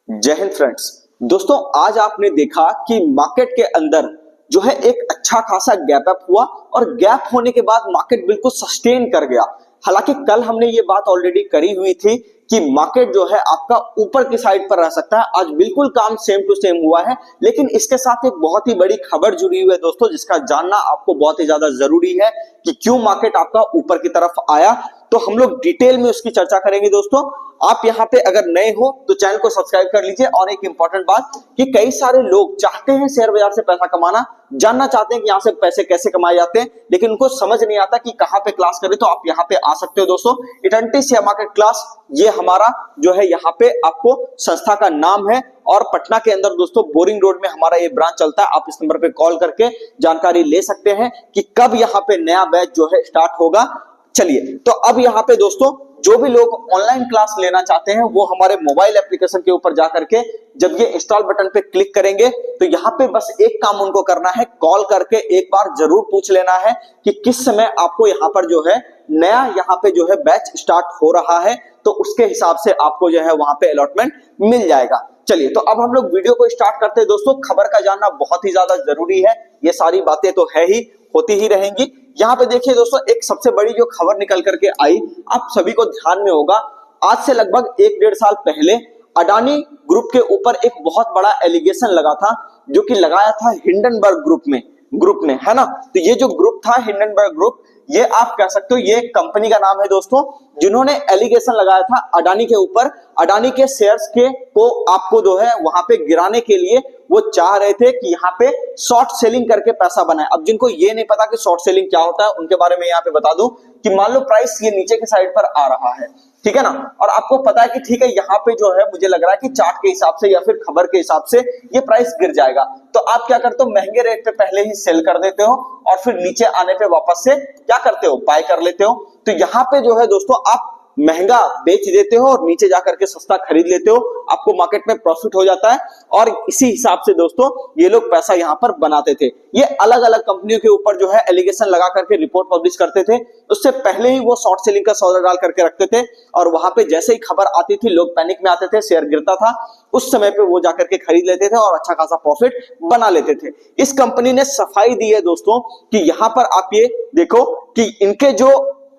जय हिंद फ्रेंड्स। दोस्तों आज आपने देखा कि मार्केट के अंदर जो है एक अच्छा खासा गैप अप हुआ और गैप होने के बाद मार्केट बिल्कुल सस्टेन कर गया। हालांकि कल हमने ये बात ऑलरेडी करी हुई थी कि मार्केट जो है आपका ऊपर की साइड पर रह सकता है। आज बिल्कुल काम सेम टू सेम हुआ है, लेकिन इसके साथ एक बहुत ही बड़ी खबर जुड़ी हुई है दोस्तों, जिसका जानना आपको बहुत ही ज्यादा जरूरी है कि क्यों मार्केट आपका ऊपर की तरफ आया। तो हम लोग डिटेल में उसकी चर्चा करेंगे दोस्तों। आप यहाँ पे अगर नए हो तो चैनल को सब्सक्राइब कर लीजिए। और एक इंपॉर्टेंट बात कि कई सारे लोग चाहते हैं शेयर बाजार से पैसा कमाना, जानना चाहते हैं कि यहाँ से पैसे कैसे कमाए जाते हैं, लेकिन उनको समझ नहीं आता कि कहाँ पे क्लास करें। तो आप यहाँ पे आ सकते हो दोस्तों। इटर्निटी शेयर मार्केट क्लास ये हमारा जो है यहाँ पे आपको संस्था का नाम है और पटना के अंदर दोस्तों बोरिंग रोड में हमारा ये ब्रांच चलता है। आप इस नंबर पे कॉल करके जानकारी ले सकते हैं कि कब यहाँ पे नया बैच जो है स्टार्ट होगा। चलिए, तो अब यहाँ पे दोस्तों जो भी लोग ऑनलाइन क्लास लेना चाहते हैं वो हमारे मोबाइल एप्लीकेशन के ऊपर जाकर के जब ये इंस्टॉल बटन पे क्लिक करेंगे तो यहाँ पे बस एक काम उनको करना है, कॉल करके एक बार जरूर पूछ लेना है कि किस समय आपको यहाँ पर जो है नया यहाँ पे जो है बैच स्टार्ट हो रहा है। तो उसके हिसाब से आपको जो है वहां पे अलॉटमेंट मिल जाएगा। चलिए, तो अब हम लोग वीडियो को स्टार्ट करते हैं दोस्तों। खबर का जानना बहुत ही ज्यादा जरूरी है, ये सारी बातें तो है ही, होती ही रहेंगी। यहाँ पे देखिए दोस्तों, एक सबसे बड़ी जो खबर निकल करके आई, आप सभी को ध्यान में होगा, आज से लगभग 1-1.5 साल पहले अडानी ग्रुप के ऊपर एक बहुत बड़ा एलिगेशन लगा था, जो कि लगाया था हिंडनबर्ग ग्रुप में, है ना। तो ये जो ग्रुप था हिंडनबर्ग ग्रुप, ये आप कह सकते हो ये कंपनी का नाम है दोस्तों, जिन्होंने एलिगेशन लगाया था अडानी के ऊपर। अडानी के शेयर्स के को आपको जो है वहां पे गिराने के लिए वो चाह रहे थे कि यहाँ पे शॉर्ट सेलिंग करके पैसा बनाए। अब जिनको ये नहीं पता कि शॉर्ट सेलिंग क्या होता है, उनके बारे में यहाँ पे बता दूं कि मान लो प्राइस ये नीचे के साइड पर आ रहा है, ठीक है ना, और आपको पता है कि ठीक है यहाँ पे जो है मुझे लग रहा है कि चार्ट के हिसाब से या फिर खबर के हिसाब से ये प्राइस गिर जाएगा, तो आप क्या करते हो, महंगे रेट पे पहले ही सेल कर देते हो और फिर नीचे आने पे वापस से क्या करते हो, बाय कर लेते हो। तो यहाँ पे जो है दोस्तों आप महंगा बेच देते हो और नीचे जाकर के सस्ता खरीद लेते हो, आपको मार्केट में प्रॉफिट हो जाता है और इसी हिसाब से दोस्तों ये लोग पैसा यहाँ पर बनाते थे। ये अलग अलग कंपनियों के ऊपर जो है एलिगेशन लगा करके रिपोर्ट पब्लिश करते थे, उससे पहले ही वो शॉर्ट सेलिंग का सौदा डाल करके रखते थे और वहां पे जैसे ही खबर आती थी लोग पैनिक में आते थे, शेयर गिरता था, उस समय पे वो जाकर के खरीद लेते थे और अच्छा खासा प्रॉफिट बना लेते थे। इस कंपनी ने सफाई दी है दोस्तों कि यहाँ पर आप ये देखो कि इनके जो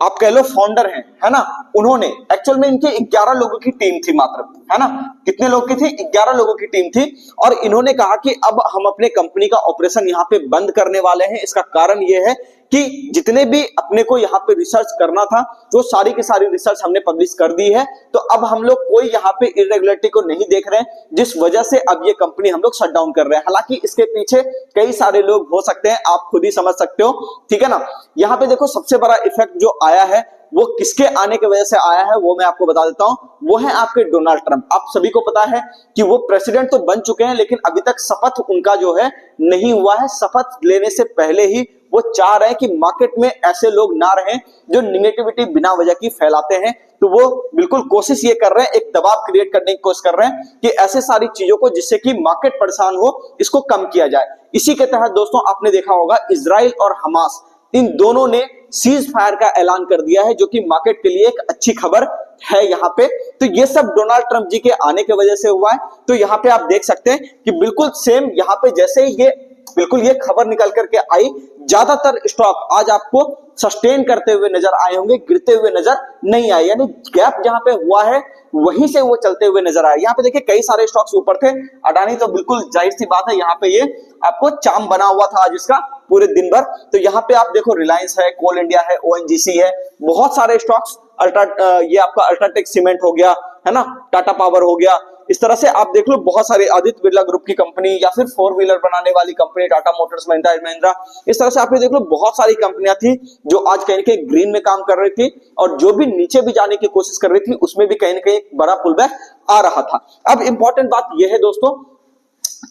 आप कह लो फाउंडर हैं, है ना, उन्होंने एक्चुअल में इनके 11 लोगों की टीम थी मात्र, है ना। कितने लोग की थी? 11 लोगों की टीम थी। और इन्होंने कहा कि अब हम अपने कंपनी का ऑपरेशन यहाँ पे बंद करने वाले हैं। इसका कारण यह है कि जितने भी अपने को यहाँ पे रिसर्च करना था वो सारी की सारी रिसर्च हमने पब्लिश कर दी है। तो अब हम लोग कोई यहाँ पे इरेगुलरिटी को नहीं देख रहे हैं, जिस वजह से अब ये कंपनी हम लोग शट डाउन कर रहे हैं। हालांकि इसके पीछे कई सारे लोग हो सकते हैं, आप खुद ही समझ सकते हो, ठीक है ना। यहाँ पे देखो सबसे बड़ा इफेक्ट जो आया है वो किसके आने की वजह से आया है वो मैं आपको बता देता हूं। वो है आपके डोनाल्ड ट्रंप। आप सभी को पता है कि वो प्रेसिडेंट तो बन चुके हैं, लेकिन अभी तक शपथ उनका जो है नहीं हुआ है। शपथ लेने से पहले ही वो चाह रहे हैं कि मार्केट में ऐसे लोग ना रहें जो निगेटिविटी बिना वजह की फैलाते हैं। तो वो बिल्कुल कोशिश ये कर रहे हैं, एक दबाव क्रिएट करने की कोशिश कर रहे हैं कि ऐसे सारी चीजों को जिससे कि मार्केट परेशान हो, इसको कम किया जाए। इसी के तहत दोस्तों आपने देखा होगा इजराइल और हमास, इन दोनों ने सीज फायर का ऐलान कर दिया है, जो कि मार्केट के लिए एक अच्छी खबर है यहाँ पे। तो ये सब डोनाल्ड ट्रंप जी के आने की वजह से हुआ है। तो यहाँ पे आप देख सकते हैं कि बिल्कुल सेम यहाँ पे जैसे ही ये खबर निकल करके आई, ज्यादातर स्टॉक आज आपको सस्टेन करते हुए नजर आए होंगे, गिरते हुए नजर नहीं आए। यानी गैप जहां पे हुआ है वहीं से वो चलते हुए नजर आए। यहाँ पे देखिए कई सारे स्टॉक्स ऊपर थे। अडानी तो बिल्कुल जाहिर सी बात है, यहाँ पे ये आपको चाम बना हुआ था आज इसका पूरे दिन भर। तो यहाँ पे आप देखो रिलायंस है, कोल इंडिया है, ओएनजीसी है, बहुत सारे स्टॉक्स, ये आपका अल्ट्राटेक सीमेंट हो गया, है ना, टाटा पावर हो गया। इस तरह से आप देख लो बहुत सारे आदित्य बिरला ग्रुप की कंपनी या फिर 4 व्हीलर बनाने वाली company Tata Motors, Mahindra and Mahindra, इस तरह से आप ये देख लो बहुत सारी कंपनियां थी जो आज कहीं ना कहीं ग्रीन में काम कर रही थी और जो भी नीचे भी जाने की कोशिश कर रही थी उसमें भी कहीं ना कहीं बड़ा पुलबैक आ रहा था। अब इंपॉर्टेंट बात यह है दोस्तों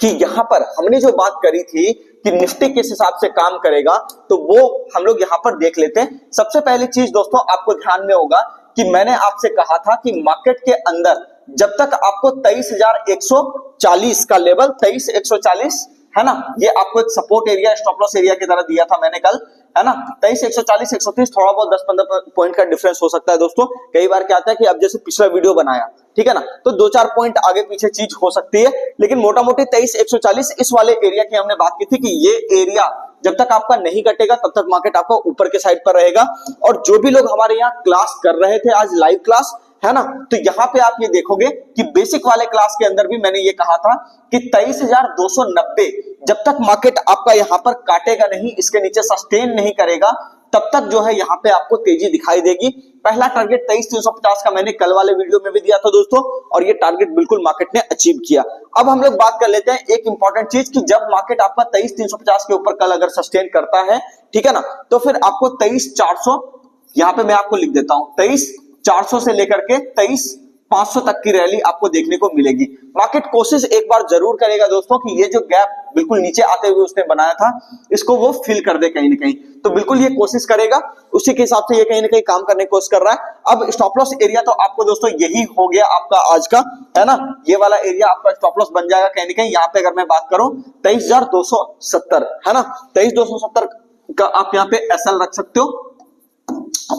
कि यहां पर हमने जो बात करी थी कि निफ्टी किस हिसाब से काम करेगा, तो वो हम लोग यहां पर देख लेते हैं। सबसे पहली चीज दोस्तों आपको ध्यान में होगा कि मैंने आपसे कहा था कि मार्केट के अंदर जब तक आपको 23,140 का लेवल, 23,140, है ना, ये आपको एक support area, stop loss area की तरह दिया था मैंने कल, है ना। 23,140, 130, थोड़ा बहुत 10-15 पॉइंट का डिफरेंस हो सकता है दोस्तों। कई बार क्या आता है कि अब जैसे पिछला वीडियो बनाया ठीक है ना। तो 2-4 पॉइंट आगे पीछे चीज हो सकती है, लेकिन मोटा मोटी 23,140 इस वाले एरिया की हमने बात की थी कि ये एरिया जब तक आपका नहीं कटेगा तब तक मार्केट आपका ऊपर के साइड पर रहेगा। और जो भी लोग हमारे यहाँ क्लास कर रहे थे आज लाइव क्लास, है ना, तो यहाँ पे आप ये देखोगे कि बेसिक वाले क्लास के अंदर भी मैंने ये कहा था कि 23,290 जब तक मार्केट आपका यहाँ पर काटेगा नहीं, इसके नीचे सस्टेन नहीं करेगा, तब तक जो है यहाँ पे आपको तेजी दिखाई देगी। पहला टारगेट 23,350 का मैंने कल वाले वीडियो में भी दिया था दोस्तों, और ये टारगेट बिल्कुल मार्केट ने अचीव किया। अब हम लोग बात कर लेते हैं एक इंपॉर्टेंट चीज कि जब मार्केट आपका 23,350 के ऊपर कल अगर सस्टेन करता है, ठीक है ना, तो फिर आपको 23,400 यहाँ पे मैं आपको लिख देता हूं, 23,400 से लेकर के 23,500 तक की रैली आपको देखने को मिलेगी। मार्केट कोशिश एक बार जरूर करेगा दोस्तों कि ये जो गैप बिल्कुल नीचे आते हुए उसने बनाया था, इसको वो फिल कर दे कहीं ना कहीं, तो बिल्कुल ये कोशिश करेगा, उसी के हिसाब से ये कहीं ना कहीं काम करने की कोशिश कर रहा है। अब स्टॉप लॉस एरिया तो आपको दोस्तों यही हो गया आपका आज का, है ना, ये वाला एरिया आपका स्टॉप लॉस बन जाएगा कहीं ना कहीं। यहाँ पे अगर मैं बात करूं 23,270, है ना, 23,270 का आप यहाँ पे एसएल रख सकते हो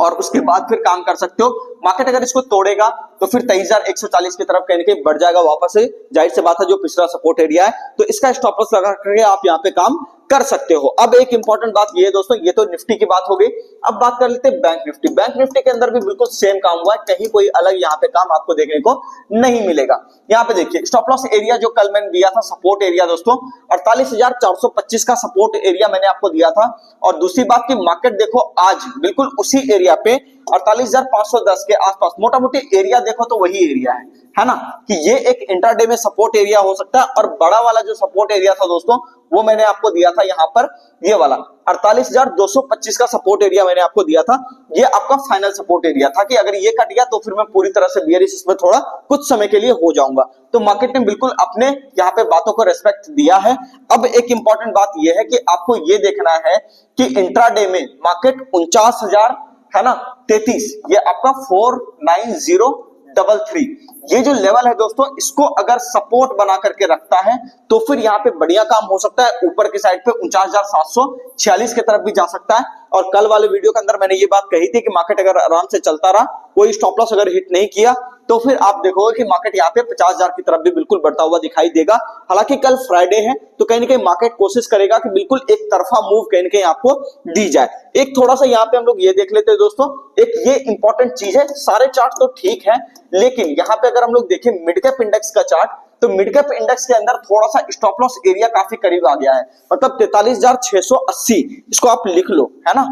और उसके बाद फिर काम कर सकते हो। मार्केट अगर इसको तोड़ेगा तो फिर 23,140 की तरफ कहीं ना कहीं बढ़ जाएगा वापस से, जाहिर सी बात है जो पिछला सपोर्ट एरिया है, तो इसका स्टॉप लॉस लगा करके आप यहाँ पे काम कर सकते हो। अब एक इंपॉर्टेंट बात ये है दोस्तों, ये तो निफ्टी की बात हो गई, अब बात कर लेते हैं बैंक निफ्टी। बैंक निफ्टी के अंदर भी बिल्कुल सेम काम हुआ है, कहीं कोई अलग यहाँ पे काम आपको देखने को नहीं मिलेगा। यहाँ पे देखिए स्टॉप लॉस एरिया जो कल मैंने दिया था सपोर्ट एरिया दोस्तों, 48,425 का सपोर्ट एरिया मैंने आपको दिया था। और दूसरी बात की मार्केट देखो आज बिल्कुल उसी एरिया पे 48,510 के आसपास, मोटा मोटी एरिया देखो तो वही एरिया है ना, कि ये एक इंट्राडे में सपोर्ट एरिया हो सकता है। और बड़ा वाला जो सपोर्ट एरिया था दोस्तों वो मैंने आपको दिया था यहाँ पर, ये वाला 48,225 का सपोर्ट एरिया मैंने आपको दिया था। ये आपका फाइनल सपोर्ट एरिया था कि अगर ये कट गया तो फिर मैं पूरी तरह से बियरिश इसमें थोड़ा कुछ समय के लिए हो जाऊंगा। तो मार्केट ने बिल्कुल अपने यहाँ पे बातों को रेस्पेक्ट दिया है। अब एक इंपॉर्टेंट बात ये है कि आपको ये देखना है कि इंट्राडे में मार्केट 49,000 है ना 33, ये आपका 49033 ये जो लेवल है दोस्तों, इसको अगर सपोर्ट बना करके रखता है तो फिर यहाँ पे बढ़िया काम हो सकता है। ऊपर की साइड पे 49,746 की तरफ भी जा सकता है। और कल वाले वीडियो के अंदर मैंने ये बात कही थी कि मार्केट अगर आराम से चलता रहा, कोई स्टॉप लॉस अगर हिट नहीं किया, तो फिर आप देखोगे कि मार्केट यहाँ पे 50,000 की तरफ भी बिल्कुल बढ़ता हुआ दिखाई देगा। हालांकि कल फ्राइडे है तो कहीं ना कहीं मार्केट कोशिश करेगा कि बिल्कुल एक तरफा मूव कहीं ना कहीं आपको दी जाए। एक थोड़ा सा यहाँ पे हम लोग ये देख लेते हैं दोस्तों, एक ये इंपॉर्टेंट चीज है, सारे चार्ट तो ठीक है, लेकिन यहाँ पे अगर हम लोग देखें मिड कैप इंडेक्स का चार्ट, तो मिड कैप इंडेक्स के अंदर थोड़ा सा स्टॉप लॉस एरिया काफी करीब आ गया है, मतलब 43,680, इसको आप लिख लो, है ना,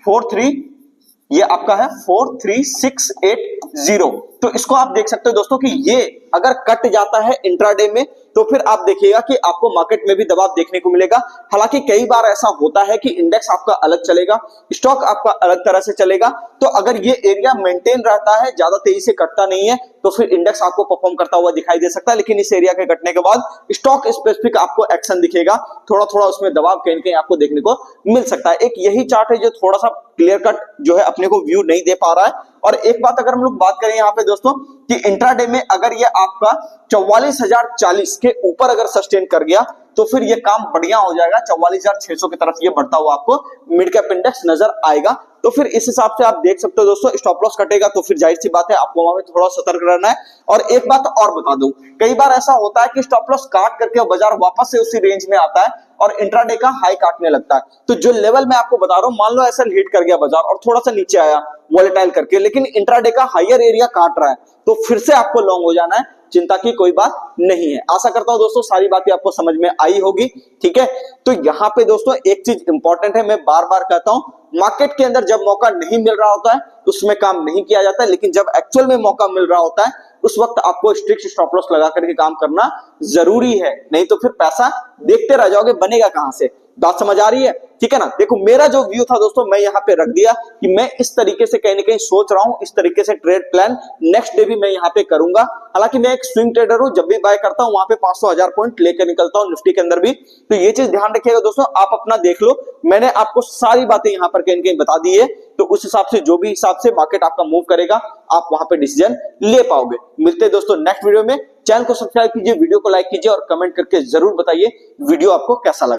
43, ये आपका है 43680। तो इसको आप देख सकते हो दोस्तों कि ये अगर कट जाता है इंट्राडे में तो फिर आप देखिएगा कि आपको मार्केट में भी दबाव देखने को मिलेगा। हालांकि कई बार ऐसा होता है कि इंडेक्स आपका अलग चलेगा, स्टॉक आपका अलग तरह से चलेगा, तो अगर ये एरिया मेंटेन रहता है, ज्यादा तेजी से कटता नहीं है, तो फिर इंडेक्स आपको परफॉर्म करता हुआ दिखाई दे सकता है। लेकिन इस एरिया के कटने के बाद स्टॉक स्पेसिफिक आपको एक्शन दिखेगा, थोड़ा थोड़ा उसमें दबाव कहीं कहीं आपको देखने को मिल सकता है। एक यही चार्ट है जो थोड़ा सा क्लियर कट जो है अपने को व्यू नहीं दे पा रहा है। और एक बात अगर हम लोग बात करें यहाँ पे दोस्तों कि इंट्राडे में अगर ये आपका 44,040 के ऊपर अगर सस्टेन कर गया तो फिर ये काम बढ़िया हो जाएगा, 44,600 की तरफ ये बढ़ता हुआ आपको मिड कैप इंडेक्स नजर आएगा। तो फिर इस हिसाब से आप देख सकते हो दोस्तों, स्टॉप लॉस कटेगा तो फिर जाहिर सी बात है आपको वहां पे थोड़ा सतर्क रहना है। और एक बात और बता दूं, कई बार ऐसा होता है कि स्टॉप लॉस काट करके बाजार वापस से उसी रेंज में आता है और इंट्राडे का हाई काटने लगता है। तो जो लेवल मैं आपको बता रहा हूं, मान लो ऐसा हिट कर गया बाजार और थोड़ा सा नीचे आया वॉलेटाइल करके, लेकिन इंट्राडे का हायर एरिया काट रहा है, तो फिर से आपको लॉन्ग हो जाना है, चिंता की कोई बात नहीं है। आशा करता हूं दोस्तों सारी बातें आपको समझ में आई होगी, ठीक है। तो यहाँ पे दोस्तों एक चीज इंपॉर्टेंट है, मैं बार बार कहता हूं, मार्केट के अंदर जब मौका नहीं मिल रहा होता है उसमें काम नहीं किया जाता है, लेकिन जब एक्चुअल में मौका मिल रहा होता है उस वक्त आपको स्ट्रिक्ट स्टॉप लॉस लगा करके काम करना जरूरी है, नहीं तो फिर पैसा देखते रह जाओगे, बनेगा कहां से। बात समझ आ रही है, ठीक है ना। देखो मेरा जो व्यू था दोस्तों, मैं यहाँ पे रख दिया कि मैं इस तरीके से कहीं ना कहीं सोच रहा हूं, इस तरीके से ट्रेड प्लान नेक्स्ट डे भी मैं यहाँ पे करूंगा। हालांकि मैं एक स्विंग ट्रेडर हूं, जब भी बाय करता हूं वहां पे 500-1000 पॉइंट लेकर निकलता हूं, निफ्टी के अंदर भी। तो ये चीज ध्यान रखिएगा दोस्तों, आप अपना देख लो, मैंने आपको सारी बातें यहाँ पर कहीं ना कहीं बता दी है, तो उस हिसाब से जो भी हिसाब से मार्केट आपका मूव करेगा आप वहां पे डिसीजन ले पाओगे। मिलते हैं दोस्तों नेक्स्ट वीडियो में। चैनल को सब्सक्राइब कीजिए, वीडियो को लाइक कीजिए और कमेंट करके जरूर बताइए वीडियो आपको कैसा लगा।